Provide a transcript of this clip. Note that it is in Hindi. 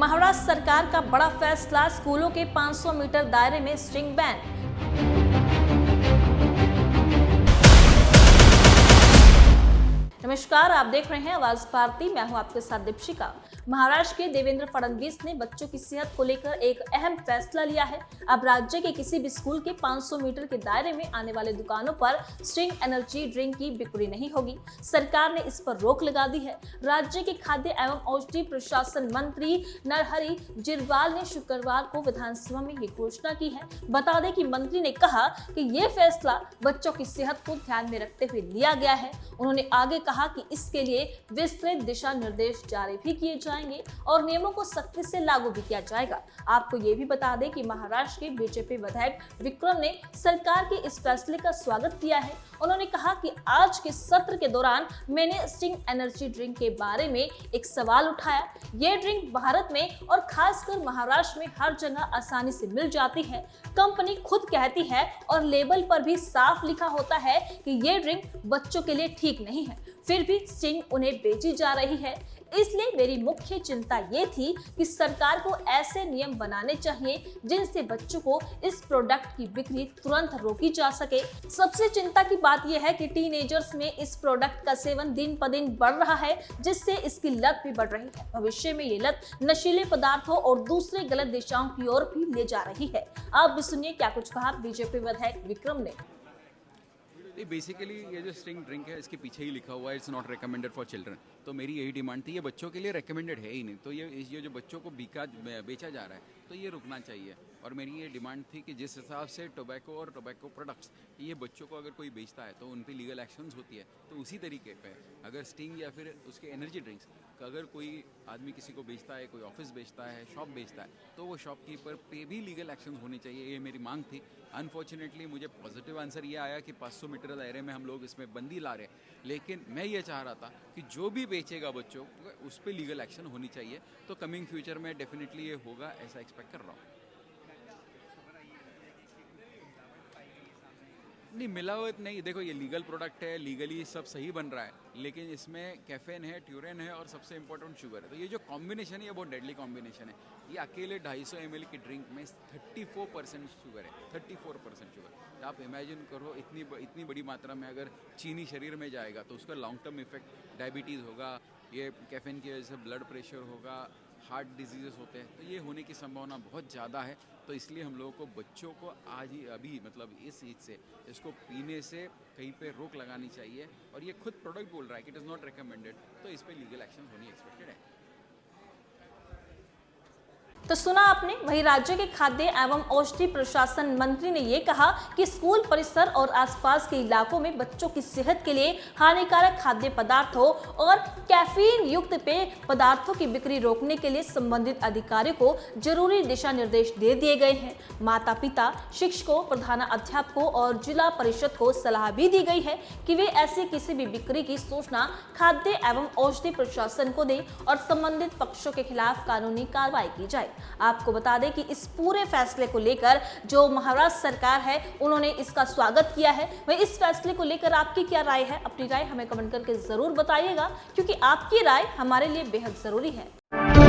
महाराष्ट्र सरकार का बड़ा फैसला, स्कूलों के 500 मीटर दायरे में स्ट्रिंग बैन। नमस्कार, आप देख रहे हैं आवाज भारती। मैं हूं आपके साथ दीपिका। महाराष्ट्र के देवेंद्र फडणवीस ने बच्चों की सेहत को लेकर एक अहम फैसला लिया है। अब राज्य के किसी भी स्कूल के 500 मीटर के दायरे में आने वाले दुकानों पर स्ट्रिंग एनर्जी ड्रिंक की बिक्री नहीं होगी। सरकार ने इस पर रोक लगा दी है। राज्य के खाद्य एवं औषधि प्रशासन मंत्री नरहरि झिरवाल ने शुक्रवार को विधानसभा में ये घोषणा की है। बता दें कि मंत्री ने कहा कि ये फैसला बच्चों की सेहत को ध्यान में रखते हुए लिया गया है। उन्होंने आगे कहा कि इसके लिए विस्तृत दिशा निर्देश जारी भी किए जाएंगे और नियमों को सख्ती से लागू भी किया जाएगा। आपको ये भी बता दें कि महाराष्ट्र के बीजेपी विधायक विक्रम ने सरकार के इस फैसले का स्वागत किया है। उन्होंने कहा कि आज के सत्र के दौरान मैंने स्ट्रिंग एनर्जी ड्रिंक के बारे में एक सवाल उठाया। ये ड्रिंक भारत में और खासकर महाराष्ट्र में हर जगह आसानी से मिल जाती है। कंपनी खुद कहती है और लेबल पर भी साफ लिखा होता है कि ये ड्रिंक बच्चों के लिए ठीक नहीं है, फिर भी स्ट्रिंग उन्हें बेची जा रही है। इसलिए मेरी मुख्य चिंता ये थी कि सरकार को ऐसे नियम बनाने चाहिए जिनसे बच्चों को इस प्रोडक्ट की बिक्री तुरंत रोकी जा सके। सबसे चिंता की बात यह है कि टीनेजर्स में इस प्रोडक्ट का सेवन दिन ब दिन बढ़ रहा है, जिससे इसकी लत भी बढ़ रही है। भविष्य में ये लत नशीले पदार्थों और दूसरे गलत दिशाओं की ओर भी ले जा रही है। आप भी सुनिए क्या कुछ कहा बीजेपी विधायक विक्रम ने। बेसिकली ये जो स्ट्रिंग ड्रिंक है इसके पीछे ही लिखा हुआ है it's not recommended for children. तो मेरी यही डिमांड थी, ये बच्चों के लिए रिकमेंडेड है ही नहीं। तो ये जो बच्चों को बेचा जा रहा है तो ये रुकना चाहिए। और मेरी ये डिमांड थी कि जिस हिसाब से टोबैको और टोबैको प्रोडक्ट्स ये बच्चों को अगर कोई बेचता है तो उन पे लीगल एक्शंस होती है, तो उसी तरीके पे अगर स्टिंग या फिर उसके एनर्जी ड्रिंक्स अगर कोई आदमी किसी को बेचता है, कोई ऑफिस बेचता है, शॉप बेचता है, तो वो शॉपकीपर पे भी लीगल एक्शन होने चाहिए। ये मेरी मांग थी। अनफॉर्चुनेटली मुझे पॉजिटिव आंसर ये आया कि 500 मीटर दायरे में हम लोग इसमें बंदी ला रहे हैं, लेकिन मैं ये चाह रहा था कि जो भी बेचेगा बच्चों उस पर लीगल एक्शन होनी चाहिए। तो कमिंग फ्यूचर में डेफिनेटली ये होगा, ऐसा एक्सपेक्ट कर रहा हूँ। नहीं, मिलावट नहीं। देखो, ये लीगल प्रोडक्ट है, लीगली सब सही बन रहा है, लेकिन इसमें कैफीन है, ट्यूरेन है और सबसे इंपॉर्टेंट शुगर है। तो ये जो कॉम्बिनेशन है ये बहुत डेडली कॉम्बिनेशन है। ये अकेले 250 ml की ड्रिंक में 34% शुगर है, 34% शुगर। आप इमेजिन करो, इतनी बड़ी मात्रा में अगर चीनी शरीर में जाएगा तो उसका लॉन्ग टर्म इफेक्ट डायबिटीज़ होगा, ये कैफीन की वजह से ब्लड प्रेशर होगा, हार्ट डिजीज़ेस होते हैं, तो ये होने की संभावना बहुत ज़्यादा है। तो इसलिए हम लोगों को बच्चों को आज ही अभी मतलब इस चीज़ से इसको पीने से कहीं पे रोक लगानी चाहिए। और ये खुद प्रोडक्ट बोल रहा है कि इट इज़ नॉट रिकमेंडेड, तो इस पर लीगल एक्शन होनी एक्सपेक्टेड है। तो सुना आपने। वहीं राज्य के खाद्य एवं औषधि प्रशासन मंत्री ने यह कहा कि स्कूल परिसर और आसपास के इलाकों में बच्चों की सेहत के लिए हानिकारक खाद्य पदार्थों और कैफीन युक्त पेय पदार्थों की बिक्री रोकने के लिए संबंधित अधिकारियों को जरूरी दिशा निर्देश दे दिए गए हैं। माता पिता, शिक्षकों, प्रधानाध्यापकों और जिला परिषद को सलाह भी दी गई है कि वे ऐसी किसी भी बिक्री की सूचना खाद्य एवं औषधि प्रशासन को दें और संबंधित पक्षों के खिलाफ कानूनी कार्रवाई की जाए। आपको बता दें कि इस पूरे फैसले को लेकर जो महाराष्ट्र सरकार है उन्होंने इसका स्वागत किया है। वही इस फैसले को लेकर आपकी क्या राय है? अपनी राय हमें कमेंट करके जरूर बताइएगा, क्योंकि आपकी राय हमारे लिए बेहद जरूरी है।